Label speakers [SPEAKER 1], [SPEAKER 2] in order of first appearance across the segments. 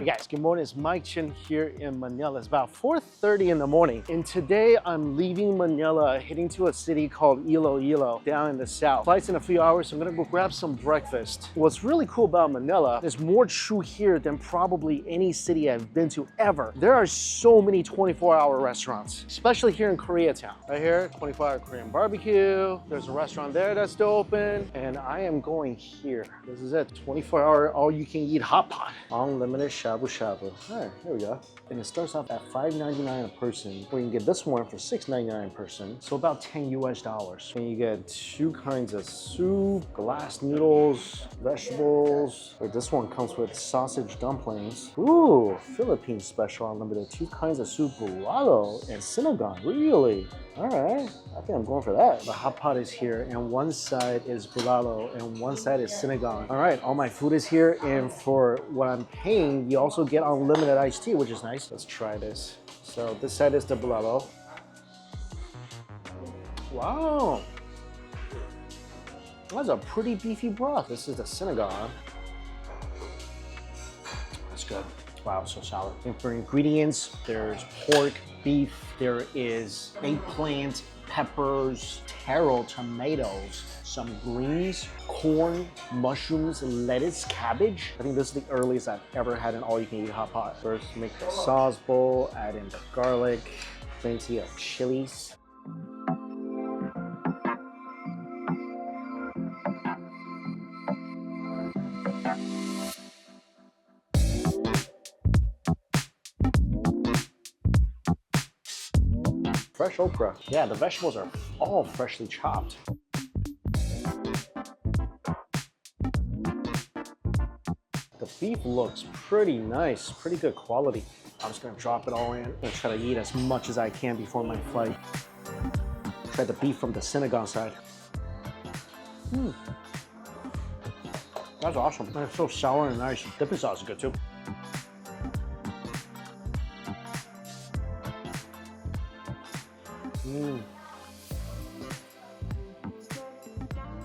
[SPEAKER 1] guys, good morning. It's Mike Chin here in Manila. It's about 4:30 in the morning. And today I'm leaving Manila, heading to a city called Iloilo down in the south. Flight's in a few hours, so I'm gonna go grab some breakfast. What's really cool about Manila is more true here than probably any city I've been to ever. There are so many 24-hour restaurants, especially here in Koreatown. Right here, 24-hour Korean barbecue. There's a restaurant there that's still open. And I am going here. This is it, 24-hour all-you-can-eat hot pot. Unlimited Shabushabu. All right, here we go. And it starts off at $5.99 a person, or you can get this one for $6.99 a person, so about $10 US. And you get two kinds of soup, glass noodles, vegetables. Wait, this one comes with sausage dumplings. Ooh, Philippine special unlimited. Two kinds of soup, bulalo and sinigang. Really? All right, I think I'm going for that. The hot pot is here, and one side is bulalo, and one side is sinigang. All right, all my food is here, and for what I'm paying, you also get unlimited iced tea, which is nice. Let's try this. So this side is the bulalo. Wow, that's a pretty beefy broth. This is the sinigang. That's good. Wow, so solid. And for ingredients, there's pork, beef, there is eggplant, peppers, taro, tomatoes, some greens, corn, mushrooms, lettuce, cabbage. I think this is the earliest I've ever had an all-you-can-eat hot pot. First, make the sauce bowl, add in the garlic, plenty of chilies. Fresh okra. Yeah, the vegetables are all freshly chopped. The beef looks pretty nice, pretty good quality. I'm just gonna drop it all in and try to eat as much as I can before my flight. Try the beef from the sinigang side. That's awesome. And it's so sour and nice. Dipping sauce is good too.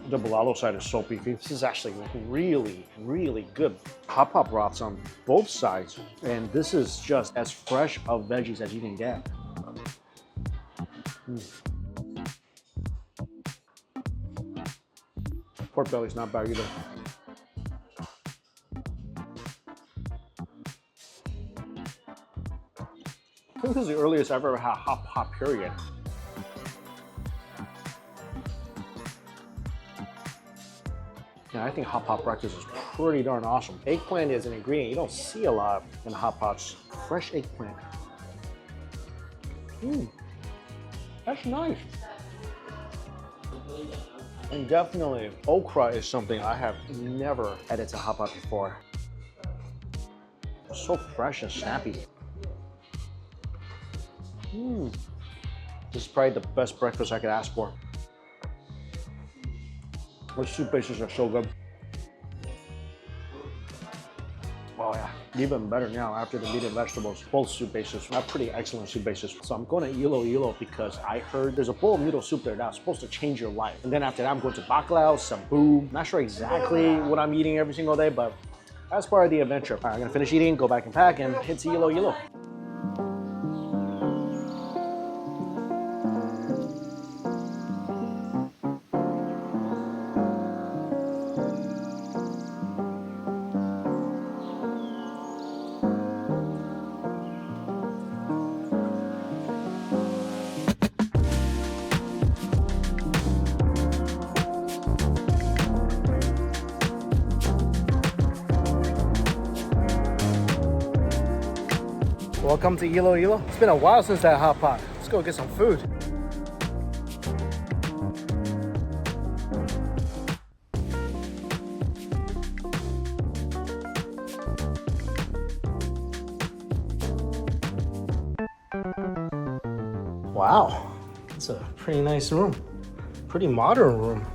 [SPEAKER 1] The bulalo side is so beefy. This is actually really, really good. Hot pot broths on both sides, and this is just as fresh of veggies as you can get. Pork belly's not bad either. I think this is the earliest I've ever had hot pot, period. Yeah, I think hot pot breakfast is pretty darn awesome. Eggplant is an ingredient you don't see a lot in hot pots. Fresh eggplant. That's nice. And definitely, okra is something I have never added to hot pot before. It's so fresh and snappy. This is probably the best breakfast I could ask for. The soup bases are so good. Oh yeah, even better now after the meat and vegetables. Both soup bases are pretty excellent soup bases. So I'm going to Iloilo because I heard there's a bowl of noodle soup there that's supposed to change your life. And then after that, I'm going to baclao, sabu. Not sure exactly what I'm eating every single day, but that's part of the adventure. All right, I'm gonna finish eating, go back and pack, and head to Iloilo. Welcome to Iloilo. It's been a while since that hot pot. Let's go get some food. Wow, it's a pretty nice room. Pretty modern room.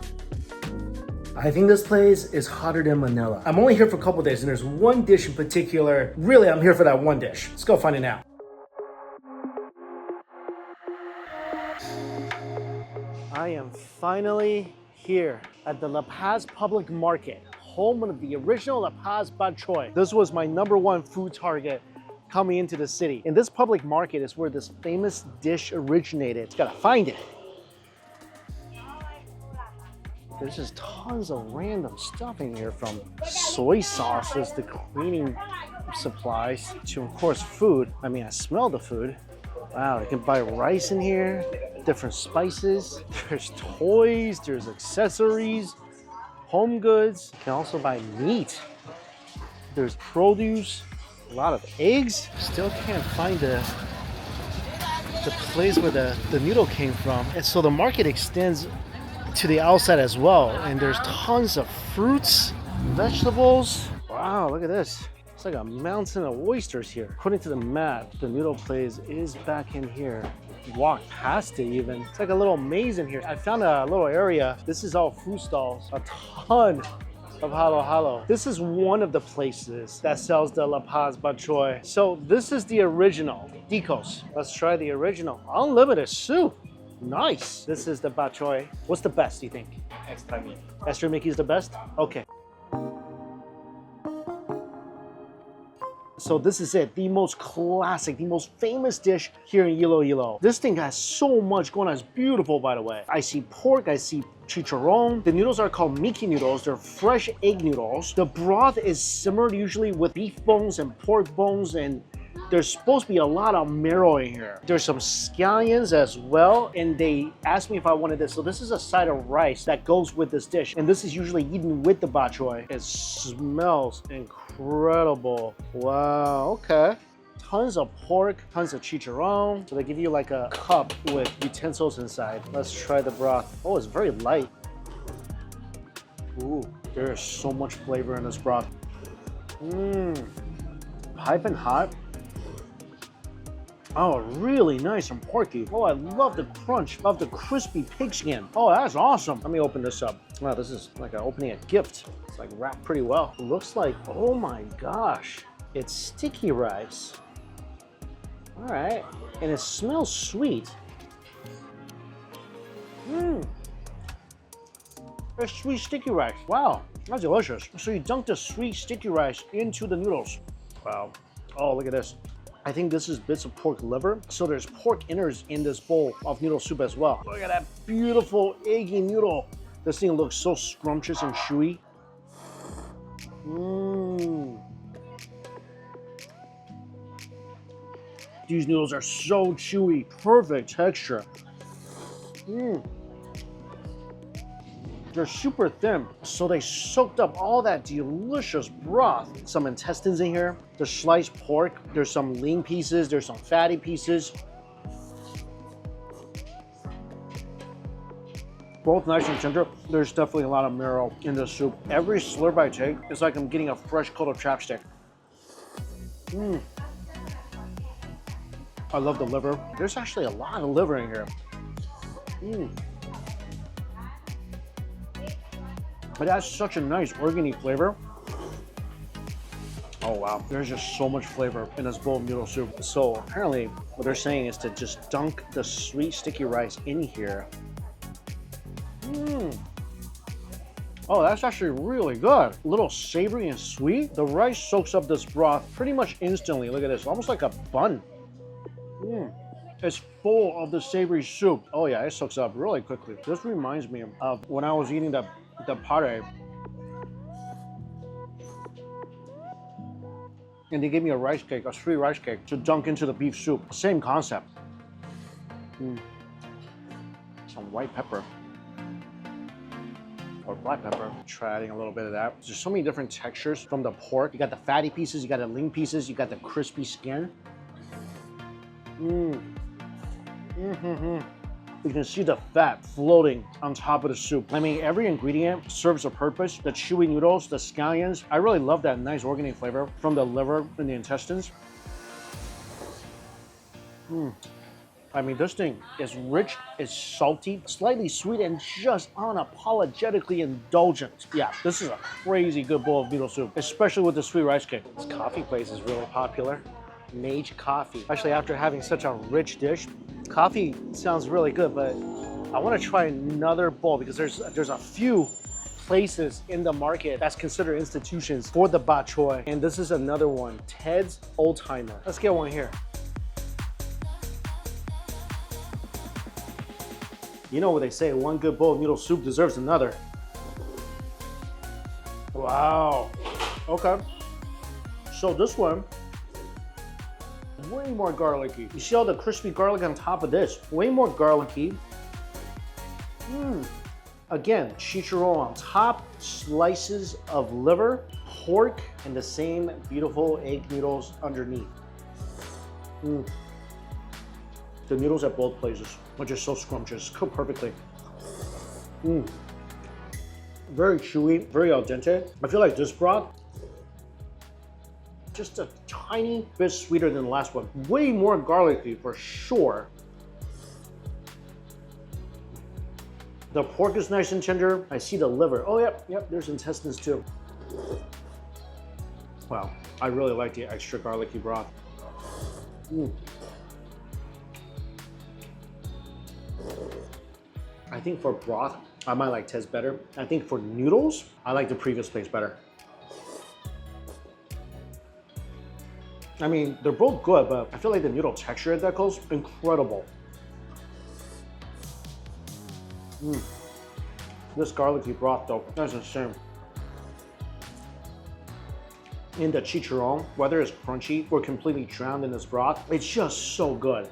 [SPEAKER 1] I think this place is hotter than Manila. I'm only here for a couple days, and there's one dish in particular. Really, I'm here for that one dish. Let's go find it now. I am finally here at the Lapaz Public Market, home of the original Lapaz Batchoy. This was my #1 food target coming into the city. And this public market is where this famous dish originated. Just gotta find it. There's just tons of random stuff in here, from soy sauces to cleaning supplies to, of course, food. I mean, I smell the food. Wow, you can buy rice in here, different spices. There's toys, there's accessories, home goods. You can also buy meat. There's produce, a lot of eggs. Still can't find the place where the noodle came from. And so the market extends to the outside as well. And there's tons of fruits, vegetables. Wow, look at this. It's like a mountain of oysters here. According to the map, the noodle place is back in here. Walk past it even. It's like a little maze in here. I found a little area. This is all food stalls. A ton of halo. This is one of the places that sells the Lapaz Batchoy. So this is the original, Deco's. Let's try the original. Unlimited soup. Nice. This is the Batchoy. What's the best, do you think?
[SPEAKER 2] Extra meat.
[SPEAKER 1] Extra Mickey is the best? Okay. So this is it, the most classic, the most famous dish here in Iloilo. This thing has so much going on. It's beautiful, by the way. I see pork, I see chicharron. The noodles are called Mickey noodles. They're fresh egg noodles. The broth is simmered usually with beef bones and pork bones, and there's supposed to be a lot of marrow in here. There's some scallions as well, and they asked me if I wanted this. So this is a side of rice that goes with this dish, and this is usually eaten with the batchoy. It smells incredible. Wow, okay. Tons of pork, tons of chicharron. So they give you like a cup with utensils inside. Let's try the broth. Oh, it's very light. Ooh, there's so much flavor in this broth. Piping hot. Oh, really nice and porky. Oh, I love the crunch of the crispy pig skin. Oh, that's awesome. Let me open this up. Wow, this is like opening a gift. It's like wrapped pretty well. It looks like, oh my gosh, it's sticky rice. All right, and it smells sweet. It's sweet sticky rice. Wow, that's delicious. So you dunk the sweet sticky rice into the noodles. Wow. Oh, look at this. I think this is bits of pork liver. So there's pork innards in this bowl of noodle soup as well. Look at that beautiful eggy noodle. This thing looks so scrumptious and chewy. These noodles are so chewy, perfect texture. They're super thin, so they soaked up all that delicious broth. Some intestines in here, there's sliced pork, there's some lean pieces, there's some fatty pieces. Both nice and tender. There's definitely a lot of marrow in this soup. Every slurp I take, it's like I'm getting a fresh coat of chapstick. I love the liver. There's actually a lot of liver in here. But it has such a nice organy flavor. Oh wow, there's just so much flavor in this bowl of noodle soup. So apparently what they're saying is to just dunk the sweet sticky rice in here. Oh, that's actually really good. A little savory and sweet. The rice soaks up this broth pretty much instantly. Look at this, almost like a bun. It's full of the savory soup. Oh yeah, it soaks up really quickly. This reminds me of when I was eating the Hottae. And they gave me a rice cake, a sweet rice cake, to dunk into the beef soup. Same concept. Some white pepper. Or black pepper. Try adding a little bit of that. There's so many different textures from the pork. You got the fatty pieces, you got the lean pieces, you got the crispy skin. You can see the fat floating on top of the soup. I mean, every ingredient serves a purpose. The chewy noodles, the scallions. I really love that nice organy flavor from the liver and the intestines. I mean, this thing is rich, it's salty, slightly sweet, and just unapologetically indulgent. Yeah, this is a crazy good bowl of noodle soup, especially with the sweet rice cake. This coffee place is really popular. Madge Cafe. Actually, after having such a rich dish, coffee sounds really good, but I want to try another bowl because there's a few places in the market that's considered institutions for the Batchoy. And this is another one, Ted's Oldtimer. Let's get one here. You know what they say, one good bowl of noodle soup deserves another. Wow. Okay. So this one, way more garlicky. You see all the crispy garlic on top of this? Way more garlicky. Again, chicharron on top, slices of liver, pork, and the same beautiful egg noodles underneath. The noodles at both places are just so scrumptious, cooked perfectly. Very chewy, very al dente. I feel like this broth, just a tiny bit sweeter than the last one. Way more garlicky for sure. The pork is nice and tender. I see the liver. Oh, yep, there's intestines too. Wow, I really like the extra garlicky broth. I think for broth, I might like Ted's better. I think for noodles, I like the previous place better. I mean, they're both good, but I feel like the noodle texture at Deco's incredible. This garlicky broth though, that's insane. In the chicharron, whether it's crunchy or completely drowned in this broth, it's just so good.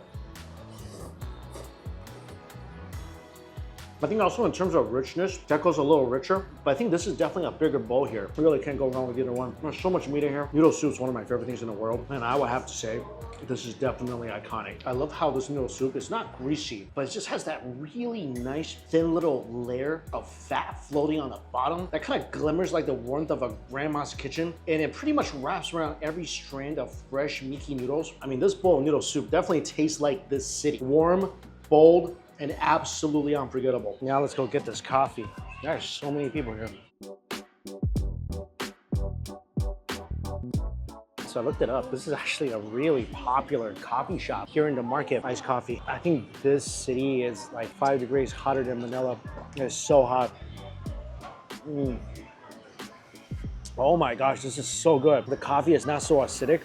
[SPEAKER 1] I think also in terms of richness, Deco's a little richer, but I think this is definitely a bigger bowl here. You really can't go wrong with either one. There's so much meat in here. Noodle soup is one of my favorite things in the world, and I would have to say, this is definitely iconic. I love how this noodle soup is not greasy, but it just has that really nice thin little layer of fat floating on the bottom that kind of glimmers like the warmth of a grandma's kitchen, and it pretty much wraps around every strand of fresh, meaty noodles. I mean, this bowl of noodle soup definitely tastes like this city. Warm, bold, and absolutely unforgettable. Now let's go get this coffee. There's so many people here. So I looked it up. This is actually a really popular coffee shop here in the market. Iced coffee. I think this city is like 5 degrees hotter than Manila. It's so hot. Oh my gosh, this is so good. The coffee is not so acidic.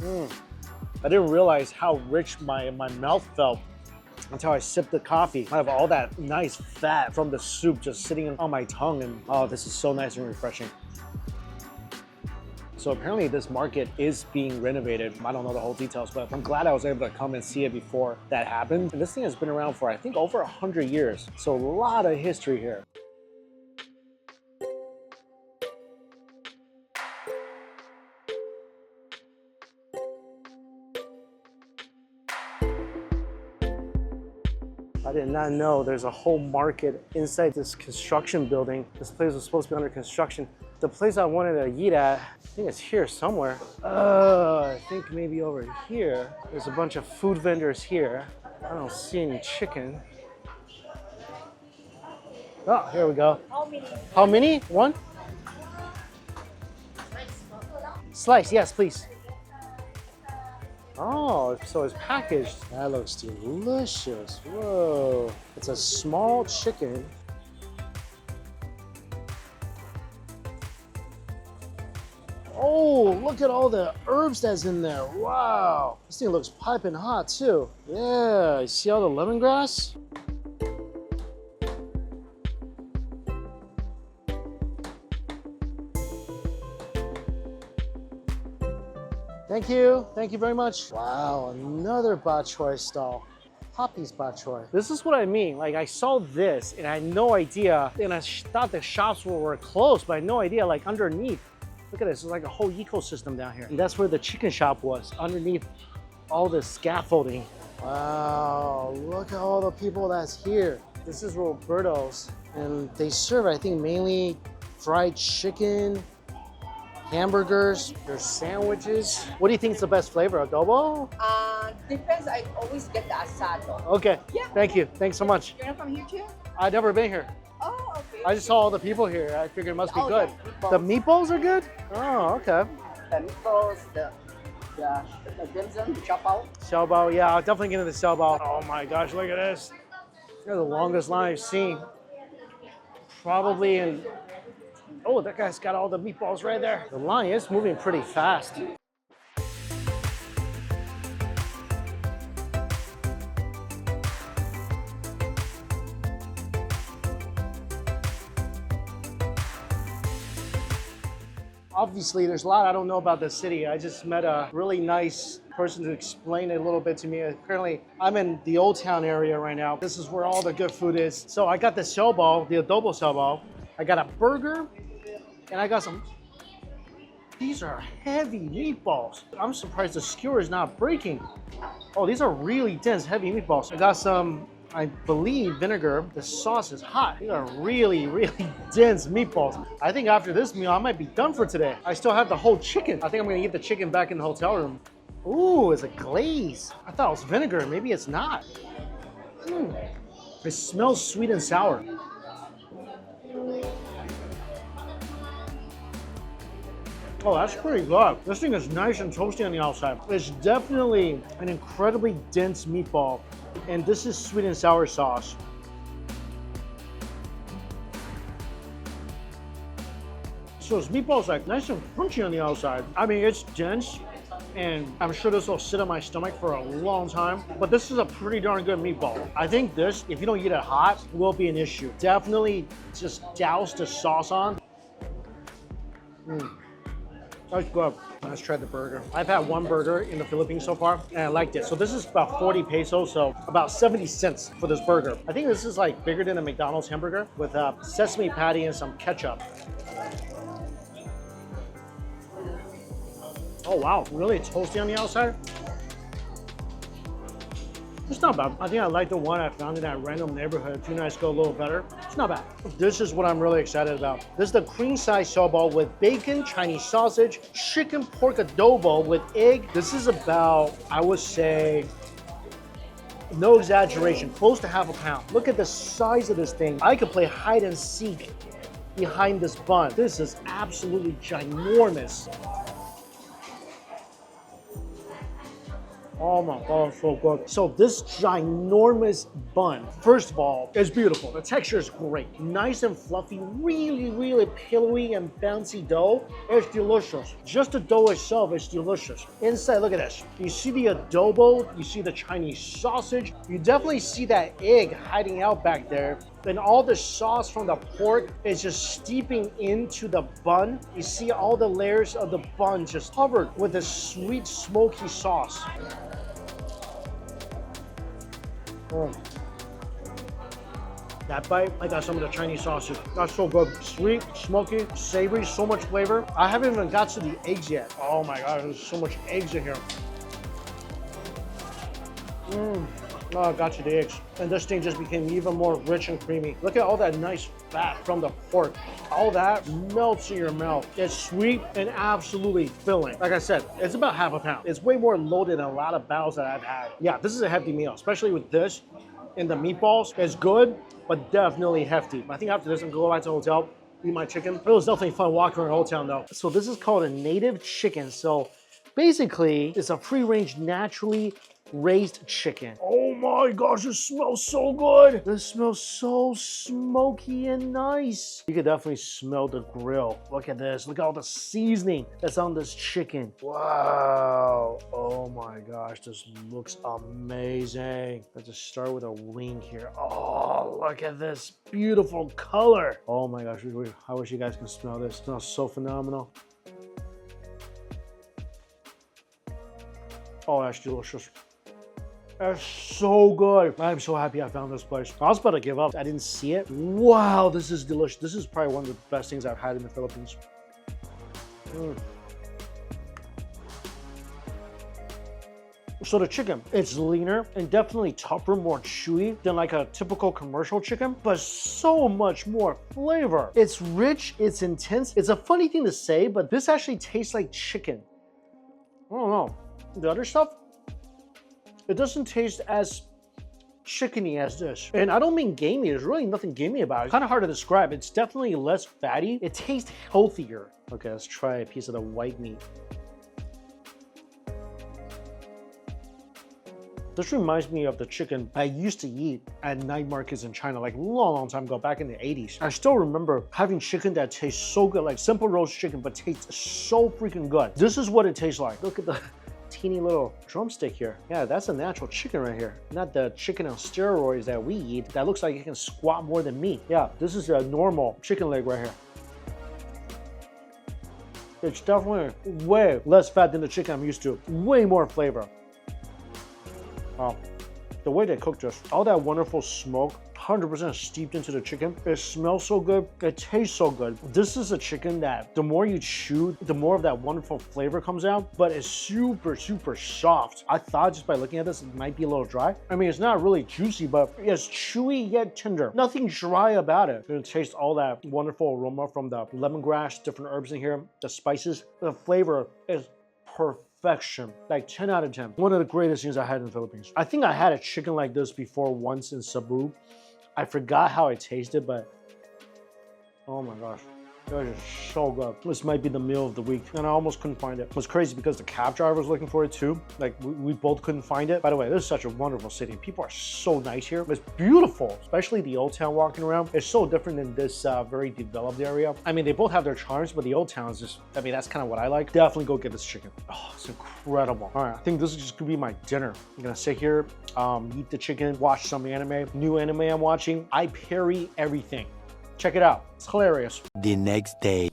[SPEAKER 1] I didn't realize how rich my mouth felt until I sipped the coffee. I have all that nice fat from the soup just sitting on my tongue, and oh, this is so nice and refreshing. So apparently this market is being renovated. I don't know the whole details, but I'm glad I was able to come and see it before that happened. And this thing has been around for, I think, over 100 years. So a lot of history here. I did not know there's a whole market inside this construction building. This place was supposed to be under construction. The place I wanted to eat at, I think it's here somewhere. I think maybe over here. There's a bunch of food vendors here. I don't see any chicken. Oh, here we go. How many? How many? One? Slice, yes, please. Oh, so it's packaged. That looks delicious. Whoa. It's a small chicken. Oh, look at all the herbs that's in there. Wow. This thing looks piping hot too. Yeah, you see all the lemongrass? Thank you. Thank you very much. Wow, another Batchoy stall. Hoppy's Batchoy. This is what I mean. Like, I saw this and I had no idea, and I thought the shops were closed, but I had no idea, like underneath. Look at this, it's like a whole ecosystem down here. And that's where the chicken shop was, underneath all the scaffolding. Wow, look at all the people that's here. This is Roberto's, and they serve, I think, mainly fried chicken, hamburgers, there's sandwiches. What do you think is the best flavor, adobo?
[SPEAKER 2] Depends. I always get the asado.
[SPEAKER 1] Okay,
[SPEAKER 2] Yeah.
[SPEAKER 1] Thank you. Thanks so much.
[SPEAKER 2] You're not from here too?
[SPEAKER 1] I've never been here.
[SPEAKER 2] Oh, okay.
[SPEAKER 1] I just saw all the people here. I figured it must be
[SPEAKER 2] Oh,
[SPEAKER 1] good.
[SPEAKER 2] yeah,
[SPEAKER 1] The meatballs are good? Oh, okay.
[SPEAKER 2] The meatballs, the dim sum, the chop out.
[SPEAKER 1] Xiaobao, yeah, I'll definitely get into the xiaobao. Oh my gosh, look at this. This is the longest line I've seen. probably in... Oh, that guy's got all the meatballs right there. The line is moving pretty fast. Obviously, there's a lot I don't know about this city. I just met a really nice person to explain it a little bit to me. Apparently, I'm in the Old Town area right now. This is where all the good food is. So I got the xiao bao, the adobo xiao bao. I got a burger, and I got some... These are heavy meatballs. I'm surprised the skewer is not breaking. Oh, these are really dense, heavy meatballs. I got some, I believe, vinegar. The sauce is hot. These are really, really dense meatballs. I think after this meal, I might be done for today. I still have the whole chicken. I think I'm gonna eat the chicken back in the hotel room. Ooh, it's a glaze. I thought it was vinegar. Maybe it's not. It smells sweet and sour. Oh, that's pretty good. This thing is nice and toasty on the outside. It's definitely an incredibly dense meatball. And this is sweet and sour sauce. So this meatball's like nice and crunchy on the outside. I mean, it's dense, and I'm sure this will sit on my stomach for a long time, but this is a pretty darn good meatball. I think this, if you don't eat it hot, will be an issue. Definitely just douse the sauce on. That's good. Let's try the burger. I've had one burger in the Philippines so far, and I liked it. So this is about 40 pesos, so about 70 cents for this burger. I think this is like bigger than a McDonald's hamburger with a sesame patty and some ketchup. Oh wow, really toasty on the outside. It's not bad. I think I like the one I found in that random neighborhood a few nights ago a little better. It's not bad. This is what I'm really excited about. This is the cream size xiao bao with bacon, Chinese sausage, chicken pork adobo with egg. This is about, I would say, no exaggeration, close to half a pound. Look at the size of this thing. I could play hide and seek behind this bun. This is absolutely ginormous. Oh my God, so good. So this ginormous bun, first of all, is beautiful. The texture is great. Nice and fluffy, really, really pillowy and bouncy dough. It's delicious. Just the dough itself is delicious. Inside, look at this. You see the adobo, you see the Chinese sausage. You definitely see that egg hiding out back there. Then all the sauce from the pork is just steeping into the bun. You see all the layers of the bun just covered with this sweet, smoky sauce. That bite, I got some of the Chinese sausage. That's so good. Sweet, smoky, savory, so much flavor. I haven't even got to the eggs yet. Oh my God, there's so much eggs in here. Oh, I got you the eggs. And this thing just became even more rich and creamy. Look at all that nice fat from the pork. All that melts in your mouth. It's sweet and absolutely filling. Like I said, it's about half a pound. It's way more loaded than a lot of baos that I've had. Yeah, this is a hefty meal, especially with this and the meatballs. It's good, but definitely hefty. I think after this, I'm gonna go back to the hotel, eat my chicken. It was definitely fun walking around Old Town though. So this is called a native chicken. So basically, it's a free-range, naturally raised chicken. Oh my gosh, it smells so good. This smells so smoky and nice. You can definitely smell the grill. Look at this. Look at all the seasoning that's on this chicken. Wow. Oh my gosh, this looks amazing. Let's just start with a wing here. Oh, look at this beautiful color. Oh my gosh, I wish you guys can smell this. It smells so phenomenal. Oh, that's delicious. That's so good. I'm so happy I found this place. I was about to give up. I didn't see it. Wow, this is delicious. This is probably one of the best things I've had in the Philippines. So the chicken, it's leaner and definitely tougher, more chewy than like a typical commercial chicken, but so much more flavor. It's rich, it's intense. It's a funny thing to say, but this actually tastes like chicken. I don't know. The other stuff, it doesn't taste as chickeny as this. And I don't mean gamey. There's really nothing gamey about it. It's kind of hard to describe. It's definitely less fatty. It tastes healthier. Okay, let's try a piece of the white meat. This reminds me of the chicken I used to eat at night markets in China, like a long time ago, back in the 80s. I still remember having chicken that tastes so good, like simple roast chicken, but tastes so freaking good. This is what it tastes like. Look at the teeny little drumstick here. Yeah, that's a natural chicken right here. Not the chicken on steroids that we eat. That looks like it can squat more than me. Yeah, this is a normal chicken leg right here. It's definitely way less fat than the chicken I'm used to. Way more flavor. Wow. The way they cook this, all that wonderful smoke, 100% steeped into the chicken. It smells so good. It tastes so good. This is a chicken that the more you chew, the more of that wonderful flavor comes out, but it's super, super soft. I thought just by looking at this, it might be a little dry. I mean, it's not really juicy, but it's chewy yet tender. Nothing dry about it. You taste all that wonderful aroma from the lemongrass, different herbs in here, the spices. The flavor is perfection, like 10 out of 10. One of the greatest things I had in the Philippines. I think I had a chicken like this before once in Cebu. I forgot how it tasted, but oh my gosh. That is so good. This might be the meal of the week, and I almost couldn't find it. It was crazy because the cab driver was looking for it too. Like, we both couldn't find it. By the way, this is such a wonderful city. People are so nice here. It's beautiful, especially the old town walking around. It's so different than this very developed area. I mean, they both have their charms, but the old town is just, I mean, that's kind of what I like. Definitely go get this chicken. Oh, it's incredible. All right, I think this is just gonna be my dinner. I'm gonna sit here, eat the chicken, watch some anime. New anime I'm watching. I parry everything. Check it out. It's hilarious.
[SPEAKER 3] The next day.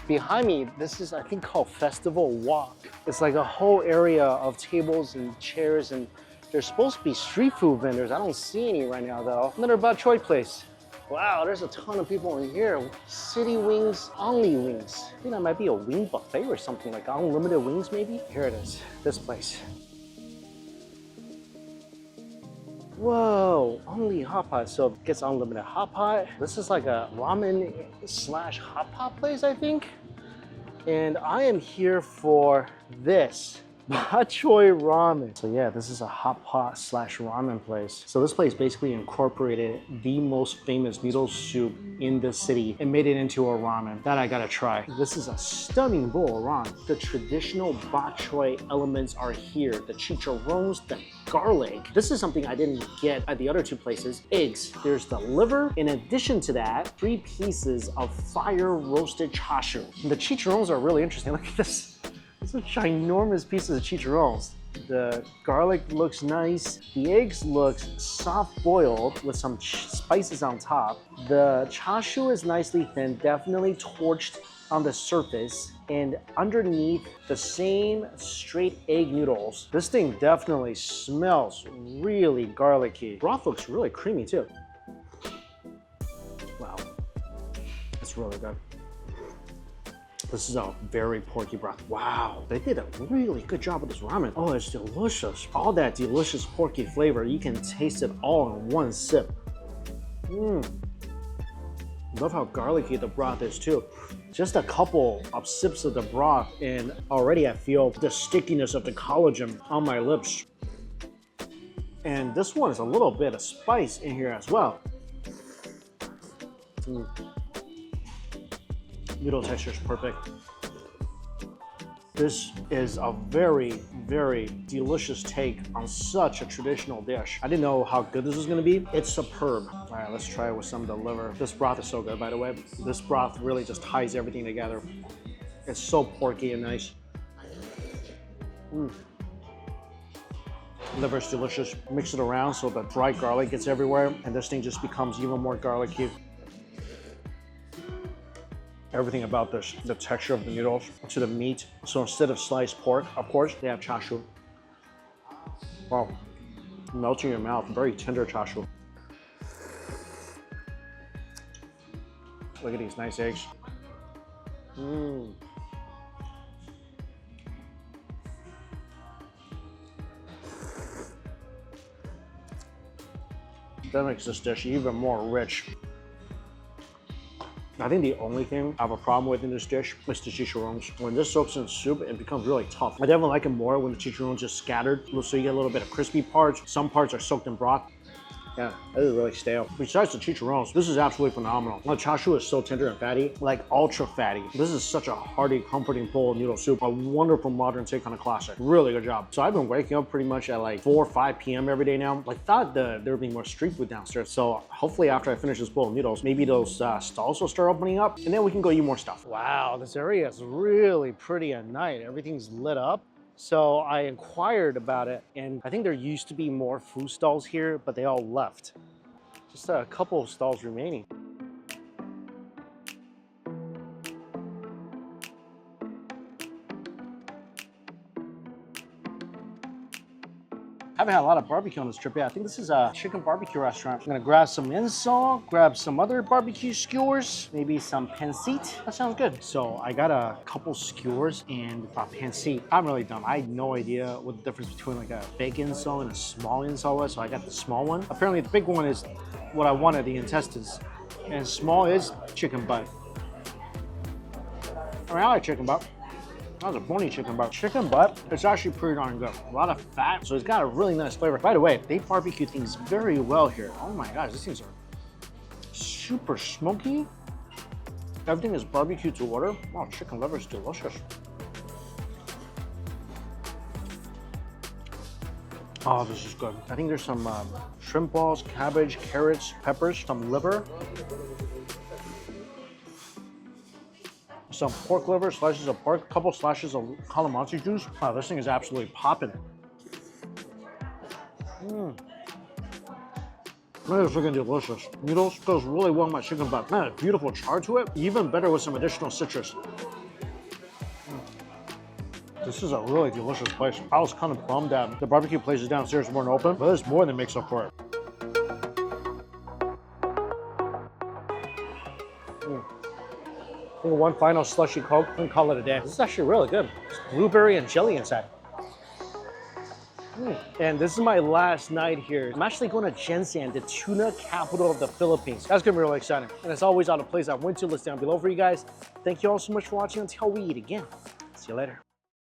[SPEAKER 1] Behind me, this is, I think, called Festival Walk. It's like a whole area of tables and chairs, and there's supposed to be street food vendors. I don't see any right now, though. Another Batchoy place. Wow, there's a ton of people in here. City wings, only wings. I think that might be a wing buffet or something, like unlimited wings maybe? Here it is, this place. Whoa, only hot pot, so it gets unlimited hot pot. This is like a ramen slash hot pot place, I think. And I am here for this. Batchoy ramen. So yeah, this is a hot pot slash ramen place. So this place basically incorporated the most famous noodle soup in the city and made it into a ramen. That I gotta try. This is a stunning bowl of ramen. The traditional Batchoy elements are here. The chicharrones, the garlic. This is something I didn't get at the other two places. Eggs. There's the liver. In addition to that, 3 pieces of fire roasted chashu. The chicharrones are really interesting. Look at this. Such ginormous pieces of chicharrones. The garlic looks nice. The eggs look soft boiled with some spices on top. The chashu is nicely thin, definitely torched on the surface. And underneath, the same straight egg noodles. This thing definitely smells really garlicky. Broth looks really creamy too. Wow, that's really good. This is a very porky broth. Wow, they did a really good job with this ramen. Oh, it's delicious. All that delicious porky flavor, you can taste it all in one sip. Love how garlicky the broth is too. Just a couple of sips of the broth and already I feel the stickiness of the collagen on my lips. And this one is a little bit of spice in here as well. Noodle texture is perfect. This is a very, very delicious take on such a traditional dish. I didn't know how good this was gonna be. It's superb. All right, let's try it with some of the liver. This broth is so good, by the way. This broth really just ties everything together. It's so porky and nice. Liver's delicious. Mix it around so the dry garlic gets everywhere, and this thing just becomes even more garlicky. Everything about this, the texture of the noodles to the meat. So instead of sliced pork, of course, they have chashu. Wow, melts in your mouth, very tender chashu. Look at these nice eggs. That makes this dish even more rich. I think the only thing I have a problem with in this dish is the chicharrones. When this soaks in soup, it becomes really tough. I definitely like it more when the chicharrones just scattered, so you get a little bit of crispy parts. Some parts are soaked in broth. Yeah, this is really stale. Besides the chicharrones, this is absolutely phenomenal. The char siu is so tender and fatty, like ultra fatty. This is such a hearty, comforting bowl of noodle soup. A wonderful modern take on a classic. Really good job. So I've been waking up pretty much at like 4 or 5 p.m. every day now. I thought there would be more street food downstairs. So hopefully after I finish this bowl of noodles, maybe those stalls will start opening up and then we can go eat more stuff. Wow, this area is really pretty at night. Everything's lit up. So I inquired about it, and I think there used to be more food stalls here, but they all left. Just a couple of stalls remaining. I haven't had a lot of barbecue on this trip yet. I think this is a chicken barbecue restaurant. I'm gonna grab some insole, grab some other barbecue skewers, maybe some pancit. That sounds good. So I got a couple skewers and pancit. I'm really dumb. I had no idea what the difference between like a big insole and a small insole was, so I got the small one. Apparently the big one is what I wanted, the intestines. And small is chicken butt. I mean, I like chicken butt. That was a bony chicken butt. Chicken butt, it's actually pretty darn good. A lot of fat, so it's got a really nice flavor. By the way, they barbecue things very well here. Oh my gosh, these things are super smoky. Everything is barbecued to order. Wow, chicken liver is delicious. Oh, this is good. I think there's some shrimp balls, cabbage, carrots, peppers, some liver. Some pork liver, slices of pork, a couple slashes of calamansi juice. Wow, this thing is absolutely popping. That is freaking delicious. Noodles goes really well with my chicken butt. Man, a beautiful char to it. Even better with some additional citrus. This is a really delicious place. I was kind of bummed that the barbecue places downstairs weren't open, but there's more than makes up for it. One final slushy Coke and call it a day. This is actually really good. It's blueberry and jelly inside. And this is my last night here. I'm actually going to Gensan, the tuna capital of the Philippines. That's gonna be really exciting. And as always, all the places I went to, list down below for you guys. Thank you all so much for watching. Until we eat again. See you later.